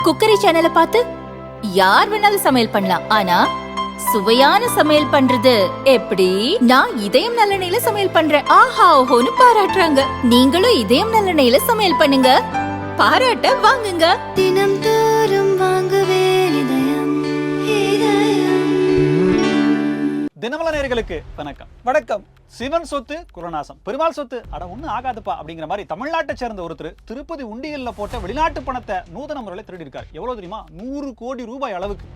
Cookery சேனலை பார்த்து யார் வேணாலும் சமையல் பண்ணலாம். ஆனா சுவையான சமையல் பண்றது எப்படி? நான் இதயம் நல்லெண்ணெயில சமையல் பண்றேன். ஆஹா ஓஹோன்னு பாராட்டுறாங்க. நீங்களும் இதயம் நல்லெண்ணெயில சமையல் பண்ணுங்க, பாராட்ட வாங்குங்க. தினம் தோறும் வாங்குவே இதயம் இதயம். தினமல நேயர்களுக்கு வணக்கம். வணக்கம். சிவன் சொத்து குருநாசம், பெருமாள் சொத்து அட ஒன்றும் ஆகாதுப்பா அப்படிங்கிற மாதிரி தமிழ்நாட்டை சேர்ந்த ஒருத்தர் திருப்பதி உண்டியல்ல போட்ட வெளிநாட்டு பணத்தை நூதன முறையில் திருடி இருக்காரு. எவ்வளவு தெரியுமா? 100 கோடி ரூபாய் அளவுக்கு.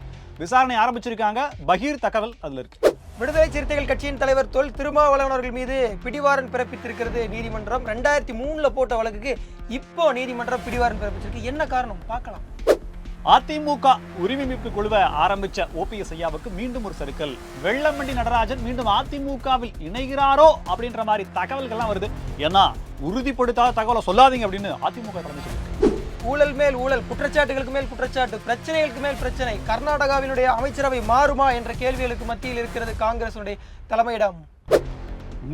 விசாரணை ஆரம்பிச்சிருக்காங்க. பகீர் தகவல் அதுல இருக்கு. விடுதலை சிறுத்தைகள் கட்சியின் தலைவர் தொல் திருமாவளவன் அவர்கள் மீது பிடிவாரன் பிறப்பித்திருக்கிறது நீதிமன்றம். 2003 போட்ட வழக்குக்கு இப்போ நீதிமன்றம் பிடிவாரன் பிறப்பிச்சிருக்கு. என்ன காரணம் பார்க்கலாம். அதிமுக உரிமை மீட்பு குழுவை ஆரம்பிச்ச ஓபிஎஸ் ஐயாவுக்கு மீண்டும் ஒரு சறுக்கல். வெள்ளமண்டி நடராஜன் மீண்டும் அதிமுகவில் இணைகிறாரோ அப்படின்ற மாதிரி தகவல்கள்லாம் வருது. ஏன்னா உறுதிப்படுத்தாத தகவலை சொல்லாதீங்க அப்படின்னு அதிமுக கடந்து சொல்லிருக்கு. ஊழல் மேல் ஊழல், குற்றச்சாட்டுகளுக்கு மேல் குற்றச்சாட்டு, பிரச்சனைகளுக்கு மேல் பிரச்சனை. கர்நாடகாவினுடைய அமைச்சரவை மாறுமா என்ற கேள்விகளுக்கு மத்தியில் இருக்கிறது காங்கிரசுடைய தலைமையிடம்.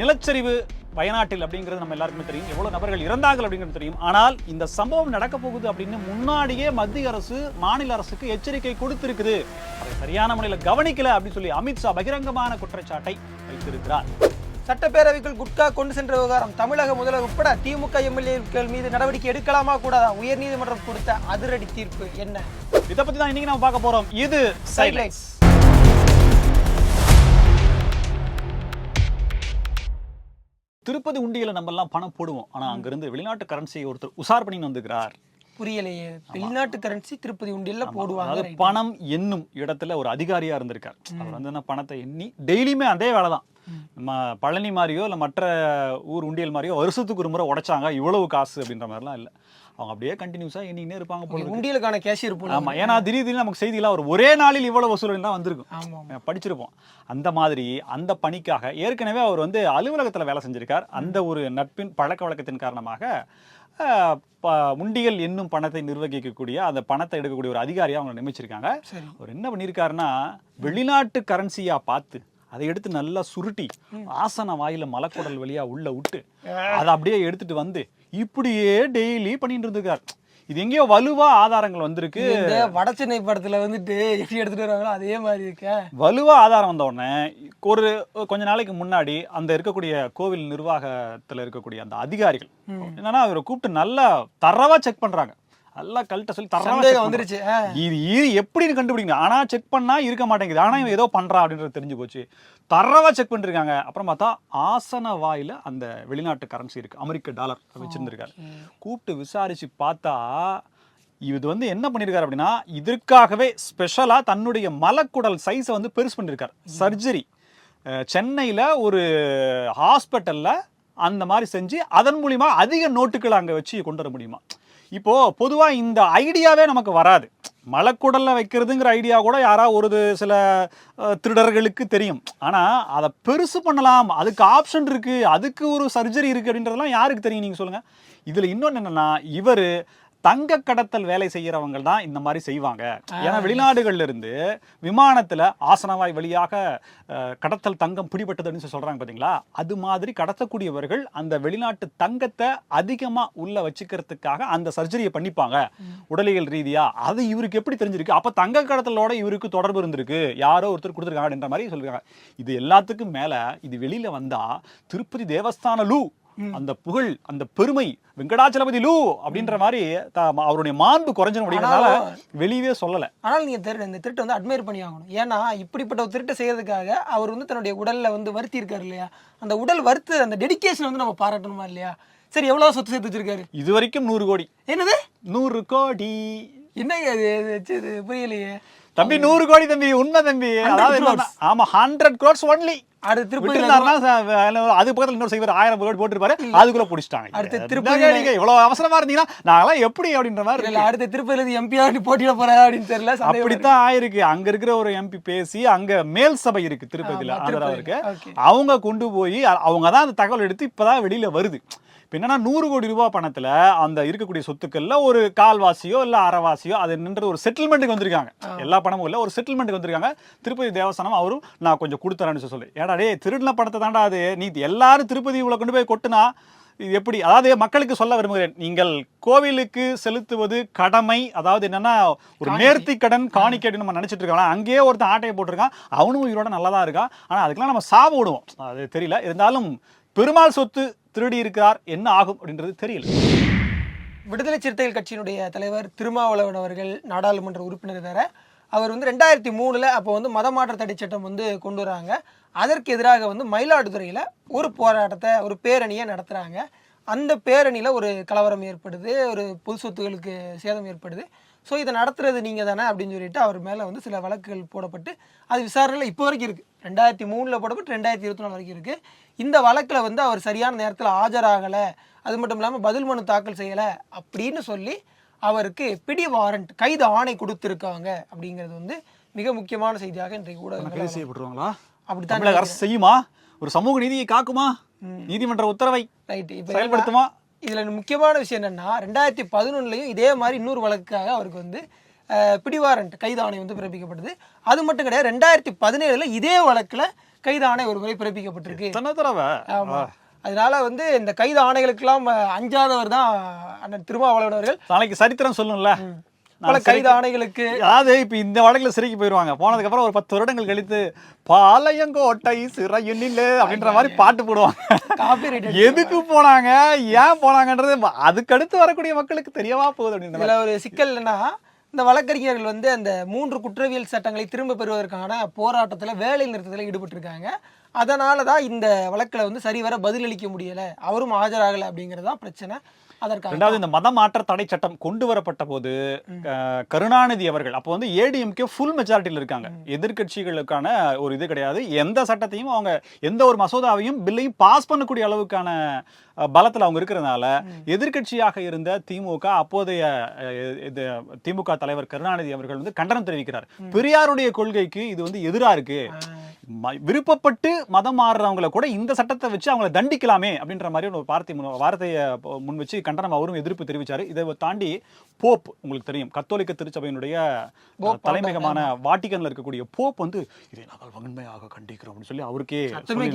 நிலச்சரிவு வயநாட்டில் அப்படிங்கிறது நம்ம எல்லாருக்குமே தெரியும். எவ்வளவு நபர்கள் இறந்தார்கள் அப்படிங்கிறது தெரியும். ஆனால் இந்த சம்பவம் நடக்க போகுது அப்படின்னு முன்னாடியே மத்திய அரசு மாநில அரசுக்கு எச்சரிக்கை கொடுத்திருக்குது. அதை சரியான முறையில் கவனிக்கல அப்படின்னு சொல்லி அமித்ஷா பகிரங்கமான குற்றச்சாட்டை வைத்திருக்கிறார். சட்டப்பேரவைக்குள் குட்கா கொண்டு சென்ற விவகாரம் தமிழக முதல்வர் உட்பட திமுக எம்எல்ஏக்கள் மீது நடவடிக்கை எடுக்கலாமா கூடாதா? உயர்நீதிமன்றம் கொடுத்த அதிரடி தீர்ப்பு என்ன? இதை பத்தி தான் இன்னைக்கு நம்ம பார்க்க போறோம். இது சைட்லைட்ஸ். திருப்பதி உண்டியல நம்ம எல்லாம் பணம் போடுவோம். ஆனா அங்க இருந்து வெளிநாட்டு கரன்சியை ஒருத்தர் உசார் பண்ணி வந்துக்கிறார். புரியலையே. வெளிநாட்டு கரன்சி திருப்பதி உண்டியல்ல போடுவாங்க. அதாவது பணம் என்னும் இடத்துல ஒரு அதிகாரியா இருந்திருக்கார். அவர் வந்து பணத்தை எண்ணி டெய்லியுமே அதே வேலை தான். நம்ம பழனி மாதிரியோ இல்லை மற்ற ஊர் உண்டியல் மாதிரியோ வருஷத்துக்கு ஒரு முறை உடைச்சாங்க இவ்வளவு காசு அப்படின்ற மாதிரிலாம் இல்லை. அவங்க அப்படியே கண்டினியூஸா எண்ணினே இருப்பாங்க போல. உண்டியலுக்கான கேஷியர் போல. ஆமா, ஏன்னா திடீர்னு நமக்கு செய்திலாம் ஒரு ஒரே நாளில் இவ்வளவு வசூல் தான் வந்திருக்கும், படிச்சிருப்போம். அந்த மாதிரி அந்த பணிக்காக ஏற்கனவே அவர் வந்து அலுவலகத்துல வேலை செஞ்சிருக்கார். அந்த ஒரு நட்பின் பழக்க வழக்கத்தின் காரணமாக உண்டியல் என்னும் பணத்தை நிர்வகிக்கக்கூடிய அந்த பணத்தை எடுக்கக்கூடிய ஒரு அதிகாரியா அவங்க நியமிச்சிருக்காங்க. அவர் என்ன பண்ணியிருக்காருன்னா, வெளிநாட்டு கரன்சியா பார்த்து அதை எடுத்து நல்லா சுருட்டி ஆசன வாயில மலக்குடல் வழியா உள்ள விட்டு அதை அப்படியே எடுத்துட்டு வந்து இப்படியே டெய்லி பண்ணிட்டு இருந்திருக்காரு. இது எங்கேயோ வலுவா ஆதாரங்கள் வந்திருக்கு. வட சென்னை படத்துல வந்துட்டு எப்படி எடுத்துட்டு வராங்களோ அதே மாதிரி இருக்க வலுவா ஆதாரம் வந்த உடனே கொஞ்ச நாளைக்கு முன்னாடி அந்த இருக்கக்கூடிய கோவில் நிர்வாகத்துல இருக்கக்கூடிய அந்த அதிகாரிகள் என்னன்னா அவரை கூப்பிட்டு நல்லா தரவா செக் பண்றாங்க. நல்லா கல்ட்ட சொல்லி தரவா வந்துருச்சு. இது எப்படின்னு கண்டுபிடிங்க. ஆனா செக் பண்ணா இருக்க மாட்டேங்குது. ஆனா இவன் ஏதோ பண்றா அப்படின்றது தெரிஞ்சு போச்சு. தரவா செக் பண்ணிருக்காங்க. அப்புறம் பார்த்தா ஆசன வாயில அந்த வெளிநாட்டு கரன்சி இருக்கு, அமெரிக்க டாலர் வச்சிருந்திருக்காரு. கூப்பிட்டு விசாரிச்சு பார்த்தா இது வந்து என்ன பண்ணிருக்காரு அப்படின்னா, இதற்காகவே ஸ்பெஷலா தன்னுடைய மலக்குடல் சைஸை வந்து பெருசு பண்ணிருக்காரு. சர்ஜரி சென்னையில ஒரு ஹாஸ்பிட்டல்ல அந்த மாதிரி செஞ்சு அதன் மூலியமா அதிக நோட்டுகளை அங்க வச்சு கொண்டு வர முடியுமா? இப்போ பொதுவா இந்த ஐடியாவே நமக்கு வராது. மலக்குடல்ல வைக்கிறதுங்கிற ஐடியா கூட யாராவது ஒரு சில திருடர்களுக்கு தெரியும். ஆனா அதை பெருசு பண்ணலாம், அதுக்கு ஆப்ஷன் இருக்கு, அதுக்கு ஒரு சர்ஜரி இருக்கு அப்படின்றதெல்லாம் யாருக்கு தெரியும் நீங்க சொல்லுங்க. இதுல இன்னொன்னு என்னன்னா, இவரு தங்க கடத்தல் வேலை செய்யறவங்க தான் இந்த மாதிரி செய்வாங்க. ஏன்னா வெளிநாடுகள்ல இருந்து விமானத்துல ஆசனவாய் வழியாக கடத்தல் தங்கம் பிடிபட்டது அப்படின்னு சொல்றாங்க பாத்தீங்களா? அது மாதிரி கடத்தக்கூடியவர்கள் அந்த வெளிநாட்டு தங்கத்தை அதிகமா உள்ள வச்சுக்கிறதுக்காக அந்த சர்ஜரியை பண்ணிப்பாங்க உடலியல் ரீதியா. அது இவருக்கு எப்படி தெரிஞ்சிருக்கு? அப்ப தங்க கடத்தலோட இவருக்கு தொடர்பு இருந்திருக்கு, யாரோ ஒருத்தர் கொடுத்துருக்காங்க அப்படின்ற மாதிரி சொல்றாங்க. இது எல்லாத்துக்கும் மேல இது வெளியில வந்தா திருப்பதி தேவஸ்தான லூ அந்த புகழ் அந்த பெருமை வெங்கடாச்சலபதி லூ அப்படின்ற மாதிரி அவருடைய மாண்பு குறைஞ்சணும் அப்படிங்கிறதுனால வெளியவே சொல்லல. ஆனால் நீங்க இந்த திருட்டை வந்து அட்மையர் பண்ணி ஆகணும். ஏன்னா இப்படிப்பட்ட ஒரு திருட்டை செய்யறதுக்காக அவர் வந்து தன்னுடைய உடல்ல வந்து வருத்தி இருக்காரு இல்லையா? அந்த உடல் வருத்து அந்த டெடிகேஷன் வந்து நம்ம பாராட்டணுமா இல்லையா? சரி, எவ்வளவு சொத்து சேர்த்து வச்சிருக்காரு? இது வரைக்கும் 100 கோடி. என்னது 100 கோடி? என்னங்க அது புரியலையே தம்பி. 100 கோடி தம்பி, உண்மை தம்பி. அதாவது ஆமா, 100 crores ஒன்லி. அது திருப்பதி அது பக்கத்துல இன்னொரு செய்வார் 1000 கோடி போட்டுருப்பாரு, அதுக்குள்ள பிடிச்சிட்டாங்க. அடுத்த திருப்பதி நீங்க இவ்வளவு அவசரமா இருந்தீங்கன்னா நாங்களாம் எப்படி அப்படின்ற மாதிரி இல்ல. அடுத்த திருப்பதியில எம்பியா போட்டியிட போறா அப்படின்னு தெரியல. அப்படித்தான் ஆயிருக்கு. அங்க இருக்கிற ஒரு எம்பி பேசி, அங்க மேல் சபை இருக்கு திருப்பதியில, ஆந்திராவிற்கு, அவங்க கொண்டு போய் அவங்கதான் அந்த தகவல் எடுத்து இப்பதான் வெளியில வருது. என்னன்னா 100 கோடி ரூபாய் பணத்துல அந்த இருக்கக்கூடிய சொத்துக்கள்ல ஒரு கால்வாசியோ இல்ல அரைவாசியோ அது நின்று ஒரு செட்டில்மெண்ட்டுக்கு வந்திருக்காங்க. எல்லா பணமும் இல்ல, ஒரு செட்டில்மெண்ட்டுக்கு வந்திருக்காங்க. திருப்பதி தேவஸ்தானம் அவரும் நான் கொஞ்சம் கொடுத்துறேன்னு சொல்லி, ஏடா டே திருடின பணத்தை தாண்டா அது, நீ எல்லாரும் திருப்பதி இவ்வளவு கொண்டு போய் கொட்டுனா இது எப்படி, அதாவது மக்களுக்கு சொல்ல விரும்புகிறேன், நீங்கள் கோவிலுக்கு செலுத்துவது கடமை, அதாவது என்னன்னா ஒரு நேர்த்தி கடன் காணிக்கை நம்ம நினைச்சிட்டு இருக்கோம். அங்கேயே ஒருத்தன் ஆட்டையை போட்டிருக்கான், அவனும் உயிரோட நல்லதா இருக்கான், ஆனா அதுக்கெல்லாம் நம்ம சாப விடுவோம், அது தெரியல. இருந்தாலும் பெருமாள் சொத்து திருடி இருக்கிறார், என்ன ஆகும் அப்படின்றது தெரியல. விடுதலை சிறுத்தைகள் கட்சியினுடைய தலைவர் திருமாவளவன் அவர்கள் நாடாளுமன்ற உறுப்பினர் வேற. அவர் வந்து 2003 அப்போ வந்து மதமாற்ற தடை சட்டம் வந்து கொண்டு வராங்க. அதற்கு எதிராக வந்து மயிலாடுதுறையில் ஒரு போராட்டத்தை, ஒரு பேரணியை நடத்துகிறாங்க. அந்த பேரணியில் ஒரு கலவரம் ஏற்படுது, ஒரு பொது சொத்துகளுக்கு சேதம் ஏற்படுது. ஸோ இதை நடத்துறது நீங்கள் தானே அப்படின்னு சொல்லிட்டு அவர் மேலே வந்து சில வழக்குகள் போடப்பட்டு அது விசாரணையில் இப்போ வரைக்கும் இருக்குது. 2003 போடப்பட்டு 2024 வரைக்கும் இருக்குது. இந்த வழக்கில் வந்து அவர் சரியான நேரத்தில் ஆஜராகலை, அது மட்டும் இல்லாமல் பதில் மனு தாக்கல் செய்யலை அப்படின்னு சொல்லி அவருக்கு பிடி வாரண்ட், கைது ஆணை கொடுத்துருக்காங்க. அப்படிங்கிறது வந்து மிக முக்கியமான செய்தியாக இன்றைக்கு ஊடகங்கள் செய்யப்படுவாங்களா? அப்படித்தான் தமிழக அரசு செய்யுமா? ஒரு சமூக நீதியை காக்குமா? நீதிமன்ற உத்தரவை ரைட் இப்போ செயல்படுத்துமா? இதில் முக்கியமான விஷயம் என்னென்னா 2011 இதே மாதிரி இன்னொரு வழக்குக்காக அவருக்கு வந்து பிடிவாரண்ட் கைது ஆணை வந்து பிறப்பிக்கப்படுது. அது மட்டும் கிடையாது, 2017 இதே வழக்கில் கைது ஆணை ஒரு முறை பிறப்பிக்கப்பட்டிருக்கு. ஆமாம். அதனால வந்து இந்த கைது ஆணைகளுக்கெல்லாம் அஞ்சாதவர் தான் அண்ணன் திருமாவளவன் அவர்கள். நாளைக்கு சரித்திரம் சொல்லும்ல பல கைது ஆணைகளுக்கு. அதாவது இப்ப இந்த வழக்குல சிறைக்கு போயிருவாங்க, போனதுக்கு அப்புறம் ஒரு 10 வருடங்கள் கழித்து பாளையங்கோட்டை சிறையினிலே அப்படின்ற மாதிரி பாட்டு போடுவாங்க. எதுக்கு போனாங்க, ஏன் போனாங்கன்றது அதுக்கடுத்து வரக்கூடிய மக்களுக்கு தெரியவா போகுது அப்படின்னு. இதுல ஒரு சிக்கல் என்னன்னா, இந்த வழக்கறிஞர்கள் வந்து அந்த 3 குற்றவியல் சட்டங்களை திரும்ப பெறுவதற்கான போராட்டத்தில் வேலை நிறுத்தத்தில் ஈடுபட்டிருக்காங்க. அதனால தான் இந்த வழக்கில் வந்து சரிவர பதிலளிக்க முடியலை, அவரும் ஆஜராகலை அப்படிங்கிறது தான் பிரச்சனை. அதற்காக ரெண்டாவது, இந்த மத மாற்ற தடை சட்டம் கொண்டு வரப்பட்ட போது கருணாநிதி அவர்கள் அப்போ வந்து ஏடிஎம்கே ஃபுல் மெஜாரிட்டியில் இருக்காங்க, எதிர்கட்சிகளுக்கான ஒரு இது கிடையாது, எந்த சட்டத்தையும் அவங்க எந்த ஒரு மசோதாவையும் பில்லையும் பாஸ் பண்ணக்கூடிய அளவுக்கான பலத்தில் அவங்க இருக்கிறதுனால எதிர்கட்சியாக இருந்த திமுக, அப்போதைய திமுக தலைவர் கருணாநிதி அவர்கள் வந்து கண்டனம் தெரிவிக்கிறார். பெரியாருடைய கொள்கைக்கு இது வந்து எதிராக இருக்கு, விருப்பப்பட்டு மதம் மாறுறவங்களை கூட இந்த சட்டத்தை வச்சு அவங்களை தண்டிக்கலாமே அப்படின்ற மாதிரி ஒரு வார்த்தையை முன் வச்சு கண்டனம் அவரும் எதிர்ப்பு தெரிவிச்சாரு. இதை தாண்டி போப், உங்களுக்கு தெரியும், கத்தோலிக்க திருச்சபையினுடைய தலைமையகமான வாட்டிகன்ல இருக்கக்கூடிய போப் வந்து இதை நாங்கள் வன்மையாக கண்டிக்கிறோம் அப்படின்னு சொல்லி அவருக்கே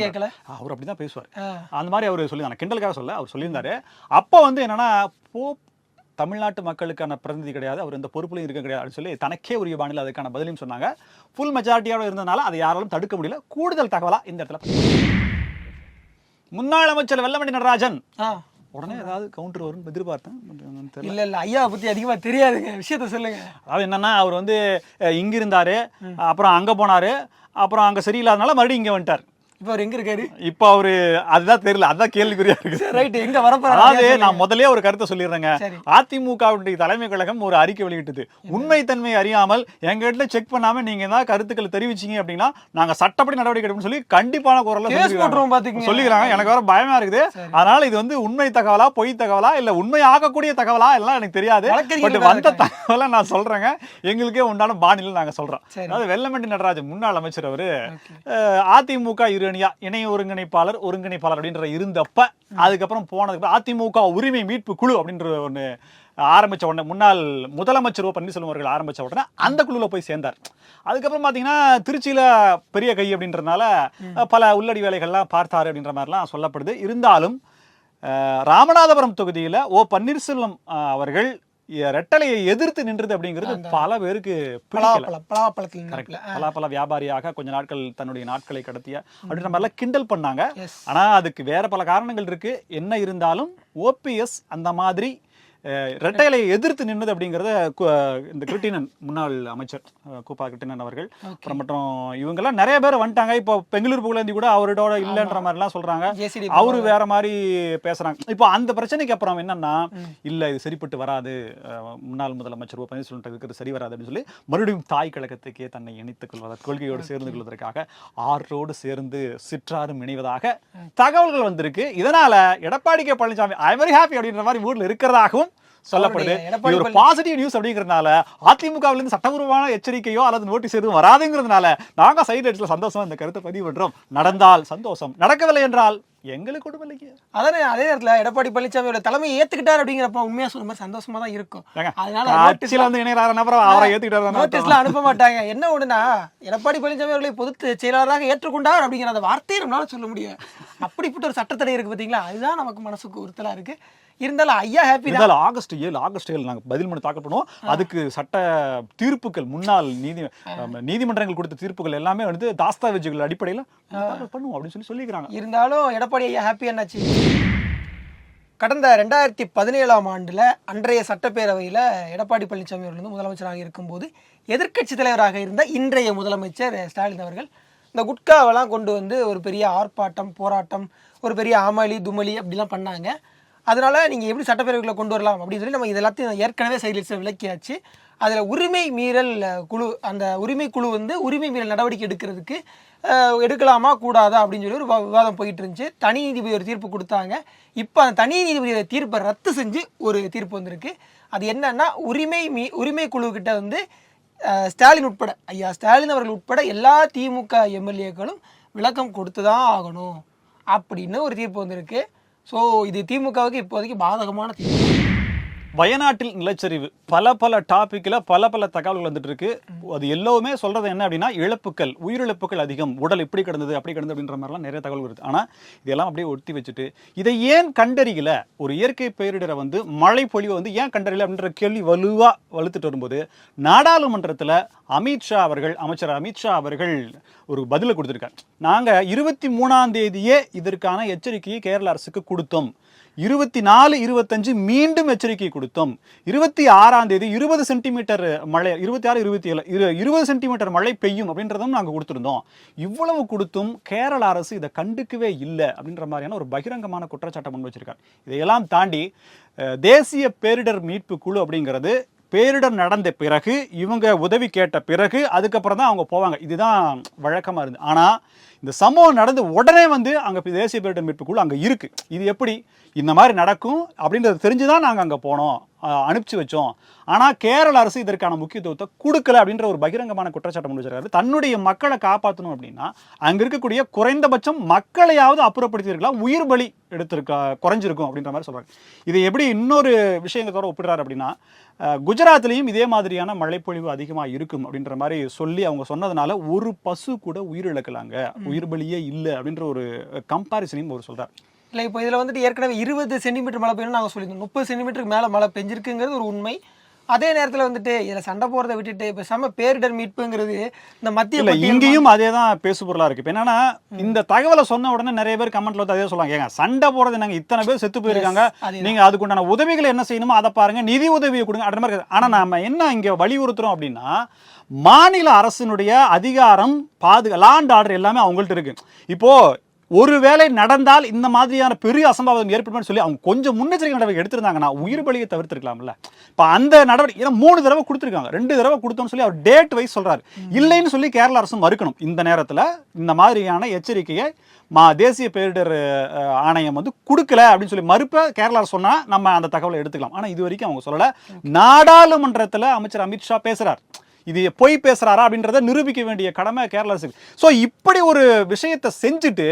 கேட்கல, அவர் அப்படிதான் பேசுவார். அந்த மாதிரி அவர் சொல்லி கிண்டலுக்காக சொல்ல அவர் சொல்லியிருந்தாரு. அப்போ வந்து என்னன்னா, போப் தமிழ்நாட்டு மக்களுக்கான பிரதிநிதி கிடையாது, அவர் இந்த பொறுப்புலையும் இருக்க கிடையாது அப்படின்னு சொல்லி தனக்கே உரிய பாணியில் அதுக்கான பதிலையும் சொன்னாங்க. ஃபுல் மெஜாரிட்டியோட இருந்ததுனால அதை யாராலும் தடுக்க முடியல. கூடுதல் தகவலா இந்த இடத்துல முன்னாள் அமைச்சர் வெல்லமண்டி நடராஜன் உடனே ஏதாவது கவுண்டர் வரும்னு எதிர்பார்த்தேன். இல்ல ஐயா பத்தி அதிகமா தெரியாதுங்க, விஷயத்த சொல்லுங்க. அதாவது என்னன்னா, அவர் வந்து இங்க இருந்தாரு, அப்புறம் அங்க போனாரு, அப்புறம் அங்க சரியில்லாதனால மறுபடியும் இங்க வந்துட்டார். இப்ப அவர் எங்க இருக்காரு? இப்ப அவரு அதுதான் தெரியல, அதான் கேள்விக்குறியா இருக்கு. ரைட், எங்க வரப்போறாரு? அதாவது நான் முதலே ஒரு கருத்தை சொல்லிடுறேங்க. அதிமுகவுடைய தலைமை கழகம் ஒரு அறிக்கை வெளியிட்டது, உண்மைத்தன்மை அறியாமல் எங்க வீட்டுல செக் பண்ணாம நீங்க ஏதாவது கருத்துக்களை தெரிவிச்சீங்க அப்படின்னா நாங்க சட்டப்படி நடவடிக்கை எடுப்போம் சொல்லி கண்டிப்பான குரல்ல சொல்லிக்கிறாங்க. எனக்கு வேற பயமா இருக்குது. அதனால இது வந்து உண்மை தகவலா பொய் தகவலா இல்ல உண்மை ஆகக்கூடிய தகவலா எல்லாம் எனக்கு தெரியாது. பட் வந்த தகவலை நான் சொல்றேங்க, எங்களுக்கே உண்டான பாணியில் நாங்க சொல்றோம். அதாவது வெல்லமண்டி நடராஜன் முன்னாள் அமைச்சர், அவரு அதிமுக இணை ஒருங்கிணைப்பாளர் அப்படின்ற இருந்தப்ப, அதுக்கப்புறம் போனதுக்கு அதிமுக உரிமை மீட்பு குழு அப்படின்ற ஒண்ணு ஆரம்பிச்ச உடனே, முன்னாள் முதலமைச்சர் பன்னீர்செல்வம் அவர்கள் ஆரம்பிச்ச உடனே அந்த குழுல போய் சேர்ந்தார். அதுக்கப்புறம் பாத்தீங்கன்னா திருச்சியில பெரிய கை அப்படின்றதுனால பல உள்ளடி வேலைகள்லாம் பார்த்தாரு அப்படின்ற மாதிரிலாம் சொல்லப்படுது. இருந்தாலும் ராமநாதபுரம் தொகுதியில பன்னீர்செல்வம் அவர்கள் ரெட்டலையை எதிர்த்து நின்றது அப்படிங்கிறது பல பேருக்கு பலாப்பழ வியாபாரியாக கொஞ்ச நாட்கள் தன்னுடைய நாட்களை கடத்திய அப்படின்ற மாதிரிலாம் கிண்டல் பண்ணாங்க. ஆனா அதுக்கு வேற பல காரணங்கள் இருக்கு. என்ன இருந்தாலும் ஓபிஎஸ் அந்த மாதிரி ரெட்டைலை எதிர்த்து நின்னது அப்படிங்கறத இந்த கிருட்டிணன், முன்னாள் அமைச்சர் கூப்பா கிருட்டிணன் அவர்கள், அப்புறம் மற்றும் இவங்கெல்லாம் நிறைய பேர் வந்துட்டாங்க. இப்போ பெங்களூர் புகழேந்தி கூட அவரோட இல்லைன்ற மாதிரி எல்லாம் சொல்றாங்க, அவரு வேற மாதிரி பேசுறாங்க. இப்போ அந்த பிரச்சனைக்கு அப்புறம் என்னன்னா, இல்ல இது சரிப்பட்டு வராது, முன்னாள் முதலமைச்சர் பன்னீர்செல்வம் இருக்கிறது சரி வராது அப்படின்னு சொல்லி மறுபடியும் தாய் கழகத்துக்கே தன்னை இணைத்துக் கொள்வதற்கு, கொள்கையோடு சேர்ந்து கொள்வதற்காக ஆற்றோடு சேர்ந்து சிற்றாரும் இணைவதாக தகவல்கள் வந்திருக்கு. இதனால Edappadi K Palaniswami I very happy அப்படின்ற மாதிரி ஊர்ல இருக்கிறதாகவும் சொல்லப்படுது. இது ஒரு பாசிட்டிவ் நியூஸ் அப்படிங்கிறதுனால அதிமுகவில இருந்து சட்டபூர்வமான எச்சரிக்கையோ அல்லது நோட்டீஸ் எதுவும் வராதுங்கிறதுனால நாங்க சைடு எட்ஸ்ல சந்தோஷமா இந்த கருத்தை பதிவு பண்றோம். நடந்தால் சந்தோஷம், நடக்கவில்லை என்றால் எங்களுக்கு கொடுமைக்கு. அதே நேரத்துல எடப்பாடி பழனிசாமியோட தலைமையை ஏத்துக்கிட்டாரு அப்படிங்கிறப்ப உண்மையா சொல்ற மாதிரி சந்தோஷமா தான் இருக்கும். அதனால ஆட்சியில வந்து இணையறாரு அவரை ஏத்துக்கிட்டாரு, நோட்டீஸ்ல அனுப்ப மாட்டாங்க. என்ன ஒண்ணுனா, எடப்பாடி பழனிசாமி அவர்களை பொது செயலாளராக ஏற்றுக்கொண்டார் அப்படிங்கிற அந்த வார்த்தையை நம்மளால சொல்ல முடியும். அப்படிப்பட்ட ஒரு சட்டத்தடை இருக்கு பார்த்தீங்களா, அதுதான் நமக்கு மனசுக்கு உறுத்தலா இருக்கு. இருந்தாலும் ஐயா ஹாப்பி தான். இருந்தாலும் ஆகஸ்ட் 7 நாங்கள் பதில் மனு தாக்கல் பண்ணுவோம். அதுக்கு சட்ட தீர்ப்புகள் முன்னாள் நீதிமன்றங்கள் கொடுத்த தீர்ப்புகள் எல்லாமே வந்து தாஸ்தாவேஜுகள் அடிப்படையில் தாக்கல் பண்ணுவோம் அப்படின்னு சொல்லிக்கிறாங்க. இருந்தாலும் எடப்பாடி ஐயா ஹாப்பி என்னாச்சு? கடந்த 2017ஆம் ஆண்டில் அன்றைய சட்டப்பேரவையில் எடப்பாடி பழனிசாமி அவர்கள் வந்து முதலமைச்சராக இருக்கும்போது எதிர்க்கட்சி தலைவராக இருந்த இன்றைய முதலமைச்சர் ஸ்டாலின் அவர்கள் இந்த குட்காவெல்லாம் கொண்டு வந்து ஒரு பெரிய ஆர்ப்பாட்டம், போராட்டம், ஒரு பெரிய ஆமளி துமளி அப்படிலாம் பண்ணாங்க. அதனால நீங்கள் எப்படி சட்டப்பேரவைகளை கொண்டு வரலாம் அப்படின்னு சொல்லி நம்ம இது எல்லாத்தையும் ஏற்கனவே சைட்லிஸ்ட்டில் விளக்கியாச்சு. அதில் உரிமை மீறல் குழு, அந்த உரிமை குழு வந்து உரிமை மீறல் நடவடிக்கை எடுக்கிறதுக்கு எடுக்கலாமா கூடாதா அப்படின்னு சொல்லி ஒரு விவாதம் போயிட்டு இருந்துச்சு. தனி நீதிபதி ஒரு தீர்ப்பு கொடுத்தாங்க. இப்போ அந்த தனி நீதிபதியோட தீர்ப்பை ரத்து செஞ்சு ஒரு தீர்ப்பு வந்திருக்கு. அது என்னன்னா, உரிமை குழுக்கிட்ட வந்து ஸ்டாலின் உட்பட, ஐயா ஸ்டாலின் அவர்கள் உட்பட எல்லா திமுக எம்எல்ஏக்களும் விளக்கம் கொடுத்து தான் ஆகணும் அப்படின்னு ஒரு தீர்ப்பு வந்திருக்கு. ஸோ இது திமுகவுக்கு இப்போதைக்கு பாதகமான தீர்ப்பு. வயநாட்டில் நிலச்சரிவு பல டாப்பிக்கில் பல தகவல்கள் வந்துட்டு இருக்கு. அது எல்லாமே சொல்றது என்ன அப்படின்னா, இழப்புகள், உயிரிழப்புகள் அதிகம், உடல் இப்படி கிடந்தது அப்படி கிடந்தது அப்படின்ற மாதிரிலாம் நிறைய தகவல் வருது. ஆனால் இதெல்லாம் அப்படியே ஒட்டி வச்சுட்டு இதை ஏன் கண்டறியல, ஒரு இயற்கை பேரிடரை வந்து மழை பொழிவை வந்து ஏன் கண்டறியல அப்படின்ற கேள்வி வலுத்துட்டு வரும்போது நாடாளுமன்றத்தில் அமைச்சர் அமித்ஷா அவர்கள் ஒரு பதிலை கொடுத்துருக்காங்க. நாங்கள் 23ஆம் தேதியே இதற்கான எச்சரிக்கையை கேரள அரசுக்கு கொடுத்தோம். 24, 25 மீண்டும் எச்சரிக்கை கொடுத்தோம். 26ஆம் தேதி 20 சென்டிமீட்டர் மழை, 26, 27 20 சென்டிமீட்டர் மழை பெய்யும் அப்படின்றதும் நாங்கள் கொடுத்துருந்தோம். இவ்வளவு கொடுத்தும் கேரள அரசு இதை கண்டுக்கவே இல்லை அப்படின்ற மாதிரியான ஒரு பகிரங்கமான குற்றச்சாட்டை முன் வச்சிருக்காங்க. இதையெல்லாம் தாண்டி தேசிய பேரிடர் மீட்பு குழு அப்படிங்கிறது பேரிடர் நடந்த பிறகு, இவங்க உதவி கேட்ட பிறகு அதுக்கப்புறம் தான் அவங்க போவாங்க. இதுதான் வழக்கமாக இருந்து. ஆனால் இந்த சம்பவம் நடந்து உடனே வந்து அங்கே தேசிய பேரிடர் மீட்பு குழு அங்கே இருக்குது. இது எப்படி இந்த மாதிரி நடக்கும் அப்படின்றது தெரிஞ்சு தான் நாங்கள் அங்கே போனோம், அனுப்பிச்சு வச்சோம். ஆனால் கேரள அரசு இதற்கான முக்கியத்துவத்தை கொடுக்கல அப்படின்ற ஒரு பகிரங்கமான குற்றச்சாட்டை முன் வச்சிருக்காரு. தன்னுடைய மக்களை காப்பாற்றணும் அப்படின்னா அங்கே இருக்கக்கூடிய குறைந்தபட்சம் மக்களையாவது அப்புறப்படுத்தியிருக்கலாம், உயிர் பலி குறைஞ்சிருக்கும் அப்படின்ற மாதிரி சொல்கிறாங்க. இதை எப்படி இன்னொரு விஷயங்களோட ஒப்பிடுறாரு அப்படின்னா, குஜராத்லேயும் இதே மாதிரியான மழைப்பொழிவு அதிகமாக இருக்கும் அப்படின்ற மாதிரி சொல்லி அவங்க சொன்னதுனால ஒரு பசு கூட உயிரிழக்கலாங்க, உயிர் பலியே இல்லை அப்படின்ற ஒரு கம்பாரிசனையும் அவர் சொல்கிறார். இல்லை, இப்போ இதில் வந்துட்டு ஏற்கனவே 20 சென்டிமீட்டர் மழை பெய்யணும்னு நாங்கள் சொல்லியிருந்தோம். 30 சென்டிமீட்டருக்கு மேலே மழை பெஞ்சிருக்குங்கிறது ஒரு உண்மை. அதே நேரத்தில் வந்துட்டு இதில் சண்டை போகிறத விட்டுட்டு இப்போ செம்ம பேரிடர் மீட்புங்கிறது இந்த மத்திய இங்கேயும் அதே தான் பேசு பொருளாக இருக்குது. இப்போ என்னன்னா, இந்த தகவலை சொன்ன உடனே நிறைய பேர் கமெண்ட்ல வந்து அதே சொல்லுவாங்க, ஏங்க சண்டை போகிறது நாங்கள் இத்தனை பேர் செத்து போயிருக்காங்க, நீங்கள் அதுக்குண்டான உதவிகளை என்ன செய்யணுமோ அதை பாருங்க, நிதி உதவியை கொடுங்க அப்படின்ற மாதிரி. ஆனால் நம்ம என்ன இங்கே வலியுறுத்துறோம் அப்படின்னா, மாநில அரசினுடைய அதிகாரம், லா அண்ட் ஆர்டர் எல்லாமே அவங்கள்ட்ட இருக்கு. இப்போ ஒருவேளை நடந்தால் இந்த மாதிரியான பெரிய அசம்பாவிதம் ஏற்படும் சொல்லி அவங்க கொஞ்சம் முன்னெச்சரிக்கை நடவடிக்கை எடுத்திருந்தாங்கன்னா உயிர் பலியை தவிர்த்திருக்கலாம்ல. இப்போ அந்த நடவடிக்கை 3 தடவை கொடுத்துருக்காங்க, 2 தடவை கொடுத்தோம்னு சொல்லி அவர் டேட் வைஸ் சொல்றாரு. இல்லைன்னு சொல்லி கேரள அரசு மறுக்கணும். இந்த நேரத்தில் இந்த மாதிரியான எச்சரிக்கையை தேசிய பேரிடர் ஆணையம் வந்து கொடுக்கல அப்படின்னு சொல்லி மறுப்ப கேரளா சொன்னா நம்ம அந்த தகவலை எடுத்துக்கலாம். ஆனால் இது வரைக்கும் அவங்க சொல்லல. நாடாளுமன்றத்தில் அமைச்சர் அமித்ஷா பேசுறார், இது பொய் பேசுறாரா அப்படின்றத நிரூபிக்க வேண்டிய கடமை கேரள அரசுக்கு. ஸோ இப்படி ஒரு விஷயத்தை செஞ்சுட்டு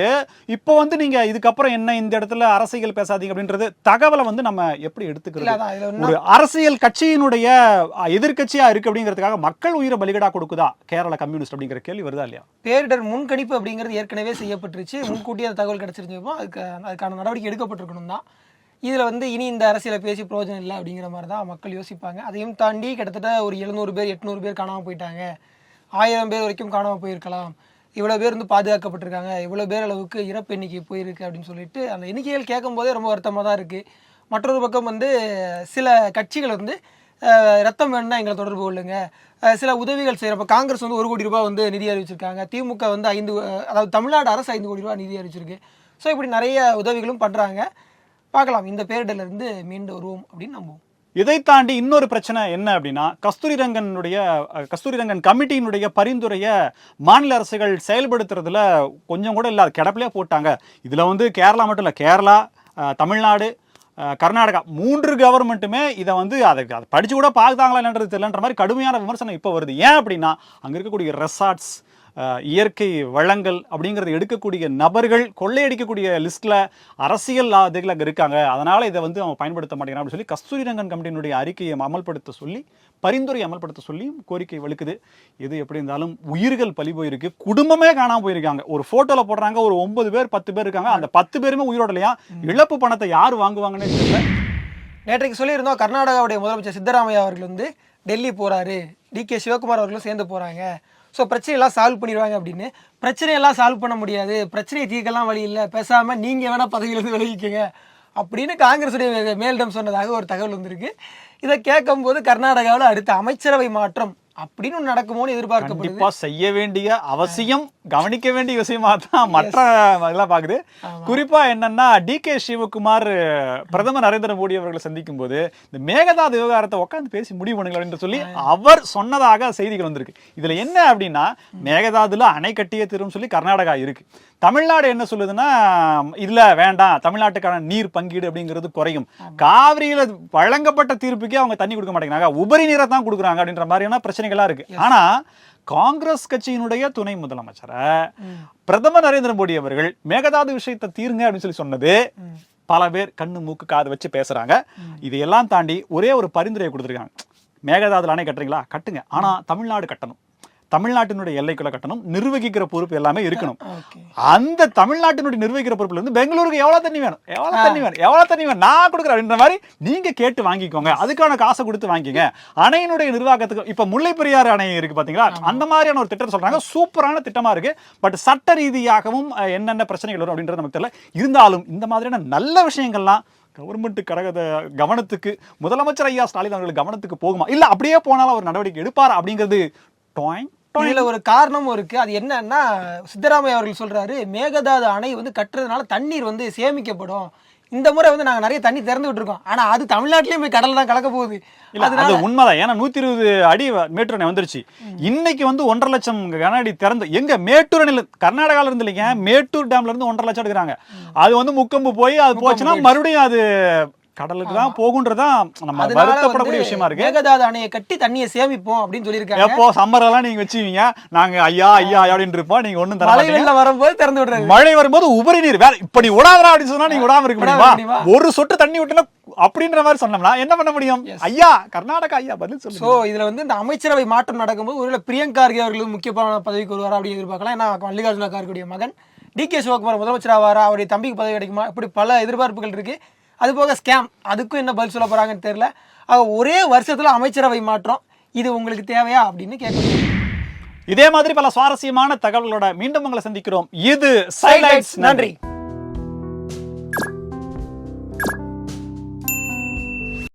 இப்போ வந்து நீங்க இதுக்கப்புறம் என்ன இந்த இடத்துல அரசியல் பேசாதீங்க அப்படின்றது தகவலை வந்து நம்ம எப்படி எடுத்துக்கிறது? ஒரு அரசியல் கட்சியினுடைய எதிர்கட்சியா இருக்கு அப்படிங்கிறதுக்காக மக்கள் உயிரை பலிகடா கொடுக்குதா கேரள கம்யூனிஸ்ட் அப்படிங்கிற கேள்வி வருதா இல்லையா? பேரிடர் முன்கணிப்பு அப்படிங்கிறது ஏற்கனவே செய்யப்பட்டுருச்சு, முன்கூட்டியே அந்த தகவல் கிடைச்சிருந்தப்போ அதுக்கான நடவடிக்கை எடுக்கப்பட்டிருக்கணும் தான். இதில் வந்து இனி இந்த அரசியலை பேசி பிரயோஜனம் இல்லை அப்படிங்கிற மாதிரி தான் மக்கள் யோசிப்பாங்க. அதையும் தாண்டி கிட்டத்தட்ட ஒரு 700 பேர் 800 பேர் காணாமல் போயிட்டாங்க, 1000 பேர் வரைக்கும் காணாமல் போயிருக்கலாம், இவ்வளோ பேர் வந்து பாதுகாக்கப்பட்டிருக்காங்க, இவ்வளோ பேர் அளவுக்கு இறப்பு எண்ணிக்கை போயிருக்கு அப்படின்னு சொல்லிட்டு அந்த எண்ணிக்கைகள் கேட்கும் போதே ரொம்ப வருத்தமாக தான் இருக்குது. மற்றொரு பக்கம் வந்து சில கட்சிகள் வந்து ரத்தம் வேணும்னா எங்களை தொடர்பு கொள்ளுங்க, சில உதவிகள் செய்கிறோம். இப்போ காங்கிரஸ் வந்து 1 கோடி ரூபாய் வந்து நிதி அறிவிச்சிருக்காங்க, திமுக வந்து அதாவது தமிழ்நாடு அரசு 5 கோடி ரூபாய் நிதி அறிவிச்சிருக்கு. ஸோ இப்படி நிறைய உதவிகளும் பண்ணுறாங்க. பார்க்கலாம், இந்த பேரிடர்ல இருந்து மீண்டு வருவோம் அப்படின்னு நம்புவோம். இதை தாண்டி இன்னொரு பிரச்சனை என்ன அப்படின்னா, கஸ்தூரிரங்கன் கமிட்டியினுடைய பரிந்துரையை மாநில அரசுகள் செயல்படுத்துறதுல கொஞ்சம் கூட இல்லாத கிடப்பிலே போட்டாங்க. இதில் வந்து கேரளா மட்டும் இல்லை, கேரளா, தமிழ்நாடு, கர்நாடகா 3 கவர்மெண்ட்டுமே இதை வந்து அதை படிச்சு கூட பார்த்தாங்களா என்னன்றது தெரியலன்ற மாதிரி கடுமையான விமர்சனம் இப்போ வருது. ஏன் அப்படின்னா, அங்கே இருக்கக்கூடிய ரெசார்ட்ஸ், இயற்கை வளங்கள் அப்படிங்கிறத எடுக்கக்கூடிய நபர்கள், கொள்ளையடிக்கக்கூடிய லிஸ்ட்டில் அரசியல் அதிகள் அங்கே இருக்காங்க. அதனால் இதை வந்து அவங்க பயன்படுத்த மாட்டேங்கிறாங்க அப்படின்னு சொல்லி கஸ்தூரிரங்கன் கமிட்டியினுடைய அறிக்கையை அமல்படுத்த சொல்லி பரிந்துரை அமல்படுத்த சொல்லியும் கோரிக்கை வலுக்குது. எது எப்படி இருந்தாலும் உயிர்கள் பலி போயிருக்கு, குடும்பமே காணாம போயிருக்காங்க. ஒரு போட்டோல போடுறாங்க, ஒரு 9 பேர் 10 பேர் இருக்காங்க, அந்த 10 பேருமே உயிரோட இல்லையா. இழப்பு பணத்தை யார் வாங்குவாங்கன்னு தெரியல. நேற்றைக்கு சொல்லியிருந்தோம், கர்நாடகாவுடைய முதலமைச்சர் சித்தராமையா அவர்கள் வந்து டெல்லி போறாரு, டிகே சிவகுமார் அவர்களும் சேர்ந்து போறாங்க. ஸோ பிரச்சனையெல்லாம் சால்வ் பண்ணிடுவாங்க அப்படின்னு. பிரச்சனையெல்லாம் சால்வ் பண்ண முடியாது, பிரச்சனையை தீர்க்கலாம் வழி இல்லை, பேசாமல் நீங்கள் வேணால் பதவியிலிருந்து விலகிக்கங்க அப்படின்னு காங்கிரஸுடைய மேலிடம் சொன்னதாக ஒரு தகவல் வந்திருக்கு. இதை கேட்கும்போது கர்நாடகாவில் அடுத்த அமைச்சரவை மாற்றம் அப்படின்னு ஒன்று நடக்குமோன்னு எதிர்பார்க்கப்படுது. கண்டிப்பா செய்ய வேண்டிய அவசியம், கவனிக்க வேண்டிய விஷயமா தான் மற்ற இதெல்லாம் பாக்குது. குறிப்பா என்னன்னா, டிகே சிவகுமார் பிரதமர் நரேந்திர மோடி அவர்களை சந்திக்கும் போது இந்த மேகதாது விவகாரத்தை உட்காந்து பேசி முடிவு பண்ணுங்க என்று சொல்லி அவர் சொன்னதாக செய்திகள் வந்திருக்கு. இதுல என்ன அப்படின்னா, மேகதாதுல அணை கட்டிய தீரும் சொல்லி கர்நாடகா இருக்கு. தமிழ்நாடு என்ன சொல்லுதுன்னா, இல்ல வேண்டாம், தமிழ்நாட்டுக்கான நீர் பங்கீடு அப்படிங்கிறது குறையும், காவிரியில வழங்கப்பட்ட தீர்ப்புக்கே அவங்க தண்ணி கொடுக்க மாட்டேங்கிறாங்க, உபரி நீரை தான் கொடுக்குறாங்க அப்படின்ற மாதிரியான பிரச்சனைகளா இருக்கு. ஆனா காங்கிரஸ் கட்சியினுடைய துணை முதலமைச்சரை பிரதமர் நரேந்திர மோடி அவர்கள் மேகதாது விஷயத்தை தீருங்க அப்படின்னு சொல்லி சொன்னது பல பேர் கண்ணு மூக்கு காது வச்சு பேசுறாங்க. இதையெல்லாம் தாண்டி ஒரே ஒரு பரிந்துரையை கொடுத்துருக்காங்க. மேகதாதுல அணை கட்டுறீங்களா, கட்டுங்க, ஆனா தமிழ்நாடு கட்டணும், தமிழ்நாட்டினுடைய எல்லைக்குள்ள கட்டணும், நிர்வகிக்கிற பொறுப்பு எல்லாமே இருக்கணும். அந்த தமிழ்நாட்டினுடைய நிர்வகிக்கிற பொறுப்புல இருந்து பெங்களூருக்கு எவ்வளவு தண்ணி வேணும், எவ்வளவு தண்ணி வேணும் நான் கொடுக்குறேன் அப்படின்ற மாதிரி நீங்க கேட்டு வாங்கிக்கோங்க, அதுக்கான காசை கொடுத்து வாங்கிக்கோங்க. அணையினுடைய நிர்வாகத்துக்கு இப்ப முல்லை பெரியாறு அணை இருக்கு பாத்தீங்களா, அந்த மாதிரியான ஒரு திட்டம் சொல்றாங்க. சூப்பரான திட்டமா இருக்கு. பட் சட்ட ரீதியாகவும் என்னென்ன பிரச்சனைகள் வரும் அப்படின்றது நமக்கு தெரியல. இருந்தாலும் இந்த மாதிரியான நல்ல விஷயங்கள்லாம் கவர்மெண்ட் கவனத்துக்கு, முதலமைச்சர் ஐயா ஸ்டாலின் அவர்கள் கவனத்துக்கு போகுமா, இல்ல அப்படியே போனாலும் அவர் நடவடிக்கை எடுப்பார் அப்படிங்கிறது இதுல ஒரு காரணமும் இருக்கு. அது என்னன்னா, சித்தராமையா அவர்கள் சொல்றாரு, மேகதாது அணை வந்து கட்டுறதுனால தண்ணீர் வந்து சேமிக்கப்படும், இந்த முறை வந்து நாங்க நிறைய தண்ணி திறந்து விட்டுருக்கோம், ஆனா அது தமிழ்நாட்டிலேயே போய் கடல்ல தான் கலக்க போகுது. அது உண்மைதான். ஏன்னா 120 அடி மேட்டூர் அணை வந்துருச்சு. இன்னைக்கு வந்து 1.5 லட்சம் கன அடி திறந்து, எங்க மேட்டூர் அணையில, கர்நாடகால இருந்து இல்லைங்க, மேட்டூர் டேம்ல இருந்து 1.5 லட்சம் எடுக்கிறாங்க. அது வந்து முக்கொம்பு போய் அது போச்சுன்னா மறுபடியும் அது கடலுக்கு தான் போகுன்றதான் நம்ம வருத்தப்படக்கூடிய விஷயமா இருக்கு. மேகதாது அணையை கட்டி தண்ணியை சேமிப்போம் அப்படின்னு சொல்லியிருக்காங்க. எப்போ சம்மர் எல்லாம் நீங்க வச்சுவீங்க, நாங்க ஐயா ஐயா அப்படின்னு இருப்போம், நீங்க ஒண்ணும் தர மாட்டீங்க. வரும்போது திறந்து விடுறாங்க, மழை வரும்போது உபரி நீர் வேற இப்படி விடாதரா அப்படின்னு சொன்னா நீங்க விடாம இருக்க முடியுமா? ஒரு சொட்டு தண்ணி விட்டுனா அப்படின்ற மாதிரி சொன்னோம்னா என்ன பண்ண முடியும்? ஐயா கர்நாடகா ஐயா பதில் சொல்லுங்க. சோ இதுல வந்து இந்த அமைச்சரவை மாற்றம் நடக்கும்போது ஒருவேளை பிரியங்கா கார்கே அவர்களும் முக்கியமான பதவிக்கு வருவாரா அப்படின்னு எதிர்பார்க்கலாம். ஏன்னா மல்லிகார்ஜுன கார்கேடைய மகன் டிகே சிவகுமார் முதலமைச்சர் ஆவாரா, அவருடைய தம்பிக்கு பதவி கிடைக்குமா, இப்படி பல எதிர்பார்ப்புகள் இருக்கு. அது போக ஸ்கேம், அதுக்கும் என்ன பதில் சொல்ல போறாங்கன்னு தெரியல. ஒரே வருஷத்துல அமைச்சரவை மாற்றம், இது உங்களுக்கு தேவையா அப்படின்னு கேட்கணும். இதே மாதிரி பல சுவாரஸ்யமான தகவல்களோட மீண்டும் உங்களை சந்திக்கிறோம். இது சைலைட்ஸ். நன்றி.